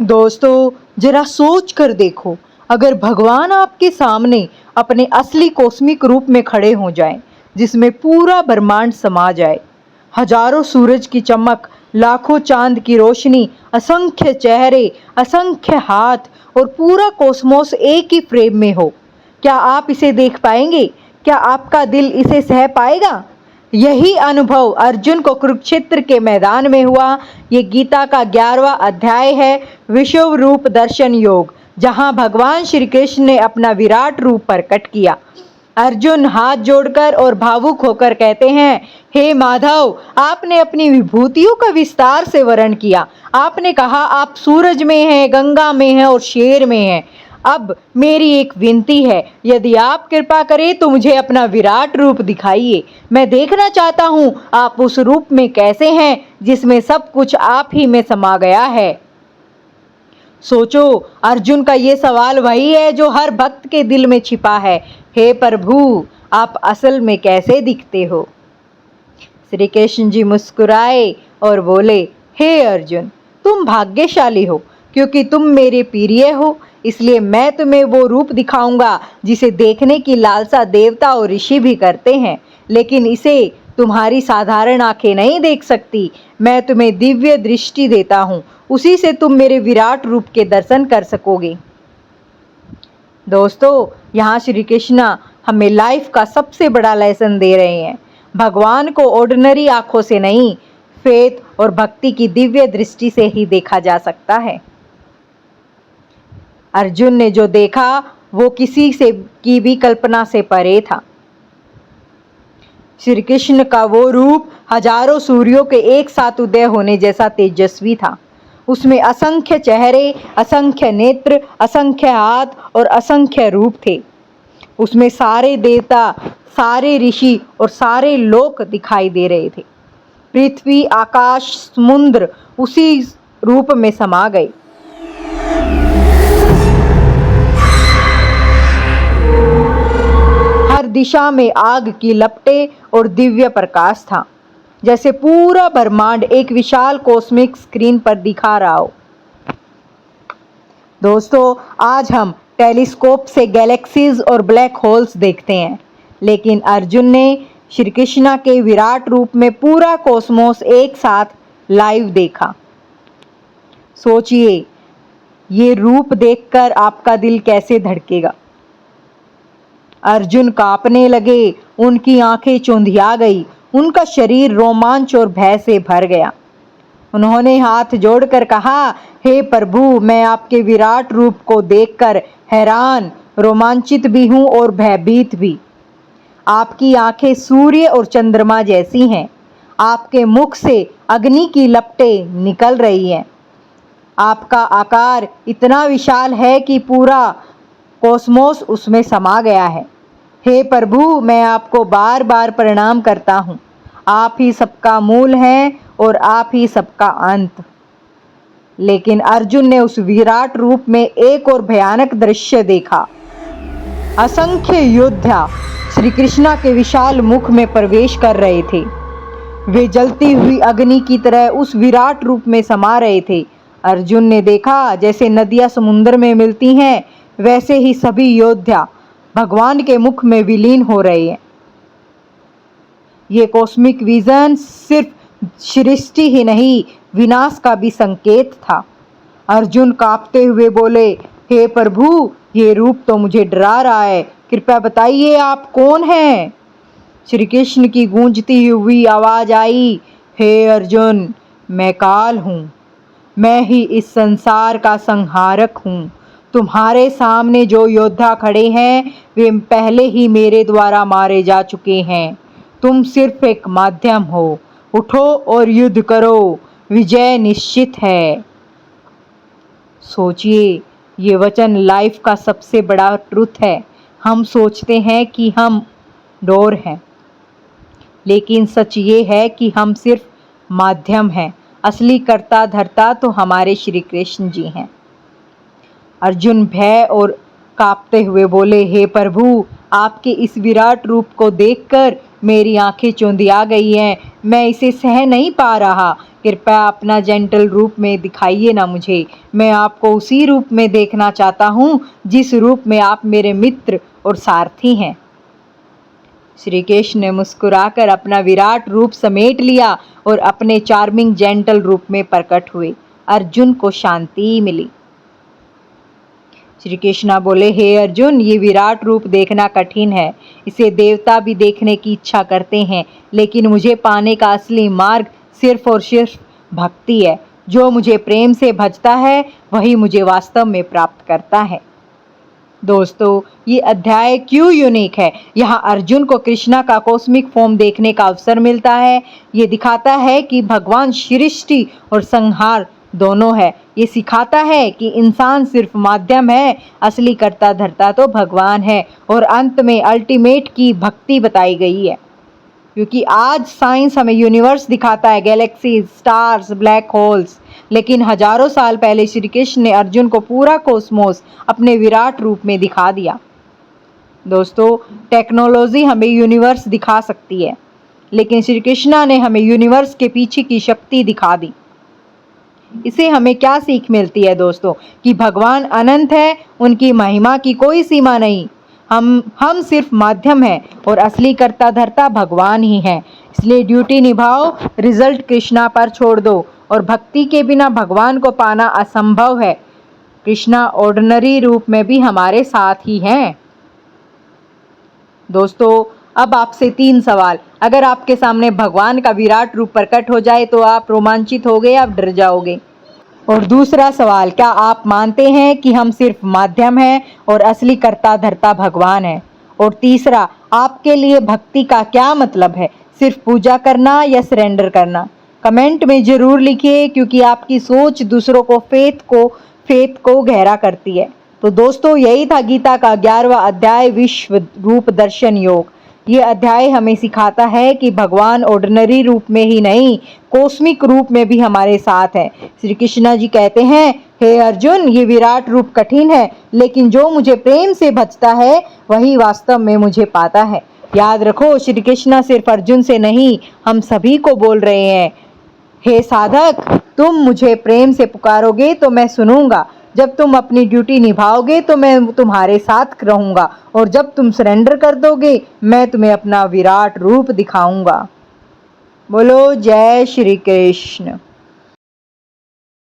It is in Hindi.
दोस्तों, जरा सोच कर देखो, अगर भगवान आपके सामने अपने असली कॉस्मिक रूप में खड़े हो जाएं, जिसमें पूरा ब्रह्मांड समा जाए, हजारों सूरज की चमक, लाखों चांद की रोशनी, असंख्य चेहरे, असंख्य हाथ और पूरा कॉस्मोस एक ही फ्रेम में हो, क्या आप इसे देख पाएंगे? क्या आपका दिल इसे सह पाएगा? यही अनुभव अर्जुन को कुरुक्षेत्र के मैदान में हुआ। ये गीता का 11वां अध्याय है, विश्व रूप दर्शन योग, जहां भगवान श्री कृष्ण ने अपना विराट रूप प्रकट किया। अर्जुन हाथ जोड़कर और भावुक होकर कहते हैं, हे माधव, आपने अपनी विभूतियों का विस्तार से वर्णन किया। आपने कहा आप सूरज में हैं, गंगा में हैं और शेर में हैं। अब मेरी एक विनती है, यदि आप कृपा करें तो मुझे अपना विराट रूप दिखाइए। मैं देखना चाहता हूँ आप उस रूप में कैसे हैं जिसमें सब कुछ आप ही में समा गया है। सोचो, अर्जुन का ये सवाल वही है जो हर भक्त के दिल में छिपा है। हे प्रभु, आप असल में कैसे दिखते हो? श्री कृष्ण जी मुस्कुराए और बोले, हे अर्जुन, तुम भाग्यशाली हो क्योंकि तुम मेरे प्रिय हो, इसलिए मैं तुम्हें वो रूप दिखाऊंगा जिसे देखने की लालसा देवता और ऋषि भी करते हैं, लेकिन इसे तुम्हारी साधारण आंखें नहीं देख सकती। मैं तुम्हें दिव्य दृष्टि देता हूँ, उसी से तुम मेरे विराट रूप के दर्शन कर सकोगे। दोस्तों, यहाँ श्री कृष्णा हमें लाइफ का सबसे बड़ा लेसन दे रहे हैं। भगवान को ऑर्डिनरी आंखों से नहीं, फेथ और भक्ति की दिव्य दृष्टि से ही देखा जा सकता है। अर्जुन ने जो देखा वो किसी से की भी कल्पना से परे था। श्री कृष्ण का वो रूप हजारों सूर्यों के एक साथ उदय होने जैसा तेजस्वी था। उसमें असंख्य चेहरे, असंख्य नेत्र, असंख्य हाथ और असंख्य रूप थे। उसमें सारे देवता, सारे ऋषि और सारे लोक दिखाई दे रहे थे। पृथ्वी, आकाश, समुद्र उसी रूप में समा गए। हर दिशा में आग की लपटें और दिव्य प्रकाश था, जैसे पूरा ब्रह्मांड एक विशाल कॉस्मिक स्क्रीन पर दिखा रहा हो। दोस्तों, आज हम टेलीस्कोप से गैलेक्सीज और ब्लैक होल्स देखते हैं, लेकिन अर्जुन ने श्री कृष्णा के विराट रूप में पूरा कॉस्मोस एक साथ लाइव देखा। सोचिए, ये रूप देखकर आपका दिल कैसे धड़केगा। अर्जुन कांपने लगे, उनकी आंखें चौंधिया गई, उनका शरीर रोमांच और भय से भर गया। उन्होंने हाथ जोड़कर कहा, हे प्रभु, मैं आपके विराट रूप को देखकर हैरान, रोमांचित भी हूँ और भयभीत भी। आपकी आंखें सूर्य और चंद्रमा जैसी हैं। आपके मुख से अग्नि की लपटें निकल रही हैं। आपका आकार इतना विशाल है कि पूरा कॉस्मोस उसमें समा गया है। हे प्रभु, मैं आपको बार बार प्रणाम करता हूँ। आप ही सबका मूल हैं और आप ही सबका अंत। लेकिन अर्जुन ने उस विराट रूप में एक और भयानक दृश्य देखा। असंख्य योद्धा श्री कृष्णा के विशाल मुख में प्रवेश कर रहे थे। वे जलती हुई अग्नि की तरह उस विराट रूप में समा रहे थे। अर्जुन ने देखा, जैसे नदियां समुद्र में मिलती हैं, वैसे ही सभी योद्धा भगवान के मुख में विलीन हो रहे हैं। ये कॉस्मिक विजन सिर्फ सृष्टि ही नहीं, विनाश का भी संकेत था। अर्जुन कांपते हुए बोले, हे प्रभु, ये रूप तो मुझे डरा रहा है। कृपया बताइए आप कौन हैं? श्री कृष्ण की गूंजती हुई आवाज आई, हे अर्जुन, मैं काल हूँ। मैं ही इस संसार का संहारक हूँ। तुम्हारे सामने जो योद्धा खड़े हैं, वे पहले ही मेरे द्वारा मारे जा चुके हैं। तुम सिर्फ एक माध्यम हो। उठो और युद्ध करो, विजय निश्चित है। सोचिए, ये वचन लाइफ का सबसे बड़ा ट्रुथ है। हम सोचते हैं कि हम डोर हैं, लेकिन सच ये है कि हम सिर्फ माध्यम हैं। असली कर्ता धर्ता तो हमारे श्री कृष्ण जी हैं। अर्जुन भय और कांपते हुए बोले, हे प्रभु, आपके इस विराट रूप को देखकर मेरी आंखें चौंधिया गई हैं। मैं इसे सह नहीं पा रहा। कृपया अपना जेंटल रूप में दिखाइए ना मुझे। मैं आपको उसी रूप में देखना चाहता हूँ जिस रूप में आप मेरे मित्र और सारथी हैं। श्री कृष्ण ने मुस्कुराकर अपना विराट रूप समेट लिया और अपने चार्मिंग जेंटल रूप में प्रकट हुए। अर्जुन को शांति मिली। श्री कृष्ण बोले, हे अर्जुन, ये विराट रूप देखना कठिन है। इसे देवता भी देखने की इच्छा करते हैं, लेकिन मुझे पाने का असली मार्ग सिर्फ और सिर्फ भक्ति है। जो मुझे प्रेम से भजता है वही मुझे वास्तव में प्राप्त करता है। दोस्तों, ये अध्याय क्यों यूनिक है? यहाँ अर्जुन को कृष्णा का कॉस्मिक फॉर्म देखने का अवसर मिलता है। ये दिखाता है कि भगवान सृष्टि और संहार दोनों है। ये सिखाता है कि इंसान सिर्फ माध्यम है, असली कर्ता धर्ता तो भगवान है। और अंत में अल्टीमेट की भक्ति बताई गई है, क्योंकि आज साइंस हमें यूनिवर्स दिखाता है, गैलेक्सीज, स्टार्स, ब्लैक होल्स, लेकिन हजारों साल पहले श्री कृष्ण ने अर्जुन को पूरा कॉस्मोस अपने विराट रूप में दिखा दिया। दोस्तों, टेक्नोलॉजी हमें यूनिवर्स दिखा सकती है, लेकिन श्री कृष्णा ने हमें यूनिवर्स के पीछे की शक्ति दिखा दी। इसे हमें क्या सीख मिलती है दोस्तों? कि भगवान अनंत है, उनकी महिमा की कोई सीमा नहीं। हम सिर्फ माध्यम हैं और असली कर्ता धर्ता भगवान ही हैं। इसलिए ड्यूटी निभाओ, रिजल्ट कृष्णा पर छोड़ दो, और भक्ति के बिना भगवान को पाना असंभव है। कृष्णा ऑर्डिनरी रूप में भी हमारे साथ ही हैं। दोस्तों, अब आपसे 3 सवाल। अगर आपके सामने भगवान का विराट रूप प्रकट हो जाए तो आप रोमांचित होगे या डर जाओगे? और दूसरा सवाल, क्या आप मानते हैं कि हम सिर्फ माध्यम हैं और असली कर्ता धर्ता भगवान है? और तीसरा, आपके लिए भक्ति का क्या मतलब है? सिर्फ पूजा करना या सरेंडर करना? कमेंट में जरूर लिखिए, क्योंकि आपकी सोच दूसरों को फेथ को गहरा करती है। तो दोस्तों, यही था गीता का 11वां अध्याय, विश्व रूप दर्शन योग। ये अध्याय हमें सिखाता है कि भगवान ऑर्डिनरी रूप में ही नहीं, कॉस्मिक रूप में भी हमारे साथ है। श्री कृष्ण जी कहते हैं, हे अर्जुन, ये विराट रूप कठिन है, लेकिन जो मुझे प्रेम से भजता है वही वास्तव में मुझे पाता है। याद रखो, श्री कृष्ण सिर्फ अर्जुन से नहीं, हम सभी को बोल रहे हैं, हे साधक, तुम मुझे प्रेम से पुकारोगे तो मैं सुनूंगा। जब तुम अपनी ड्यूटी निभाओगे तो मैं तुम्हारे साथ रहूंगा, और जब तुम सरेंडर कर दोगे मैं तुम्हें अपना विराट रूप दिखाऊंगा। बोलो जय श्री कृष्ण।